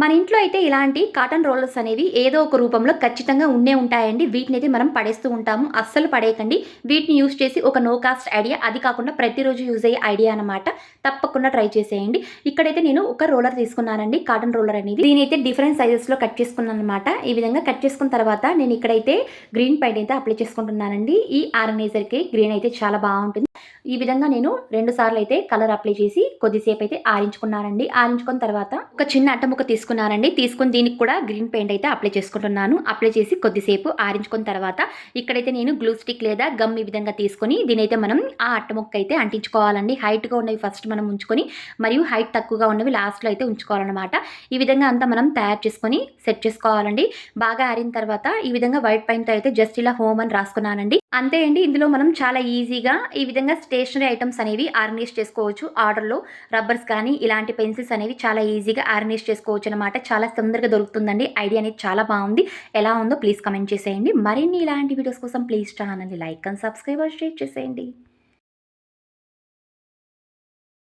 మన ఇంట్లో అయితే ఇలాంటి కాటన్ రోలర్స్ అనేవి ఏదో ఒక రూపంలో ఖచ్చితంగా ఉండే ఉంటాయండి. వీటినైతే మనం పడేస్తూ ఉంటాము. అస్సలు పడేయకండి. వీటిని యూజ్ చేసి ఒక నో కాస్ట్ ఐడియా, అది కాకుండా ప్రతిరోజు యూజ్ అయ్యే ఐడియా అనమాట. తప్పకుండా ట్రై చేసేయండి. ఇక్కడైతే నేను ఒక రోలర్ తీసుకున్నానండి, కాటన్ రోలర్ అనేది. దీనైతే డిఫరెంట్ సైజెస్లో కట్ చేసుకున్నాను అనమాట. ఈ విధంగా కట్ చేసుకున్న తర్వాత నేను ఇక్కడైతే గ్రీన్ పెయింట్ అయితే అప్లై చేసుకుంటున్నానండి. ఈ ఆర్గనైజర్కి గ్రీన్ అయితే చాలా బాగుంటుంది. ఈ విధంగా నేను 2 సార్లు అయితే కలర్ అప్లై చేసి కొద్దిసేపు అయితే ఆరించుకున్నానండి. ఆరించుకున్న తర్వాత ఒక చిన్న అట్టముక్క తీసుకున్నానండి. తీసుకుని దీనికి కూడా గ్రీన్ పెయింట్ అయితే అప్లై చేసుకుంటున్నాను. అప్లై చేసి కొద్దిసేపు ఆరించుకున్న తర్వాత ఇక్కడైతే నేను గ్లూ స్టిక్ లేదా గమ్ ఈ విధంగా తీసుకొని దీనైతే మనం ఆ అట్టముక్క అయితే అంటించుకోవాలండి. హైట్గా ఉన్నవి ఫస్ట్ మనం ఉంచుకొని, మరియు హైట్ తక్కువగా ఉన్నవి లాస్ట్లో అయితే ఉంచుకోవాలన్నమాట. ఈ విధంగా అంతా మనం తయారు చేసుకొని సెట్ చేసుకోవాలండి. బాగా ఆరిన తర్వాత ఈ విధంగా వైట్ పెయింట్ అయితే జస్ట్ ఇలా హోమ్ అని రాసుకున్నానండి. అంతే అండి. ఇందులో మనం చాలా ఈజీగా ఈ విధంగా స్టేషనరీ ఐటమ్స్ అనేవి ఆర్గనైజ్ చేసుకోవచ్చు. ఆర్డర్లో రబ్బర్స్ కానీ ఇలాంటి పెన్సిల్స్ అనేవి చాలా ఈజీగా ఆర్గనైజ్ చేసుకోవచ్చు అనమాట. చాలా తొందరగా దొరుకుతుందండి. ఐడియా అనేది చాలా బాగుంది. ఎలా ఉందో ప్లీజ్ కమెంట్ చేసేయండి. మరిన్ని ఇలాంటి వీడియోస్ కోసం ప్లీజ్ ఛానల్ని లైక్ అండ్ సబ్స్క్రైబ్ షేర్ చేసేయండి.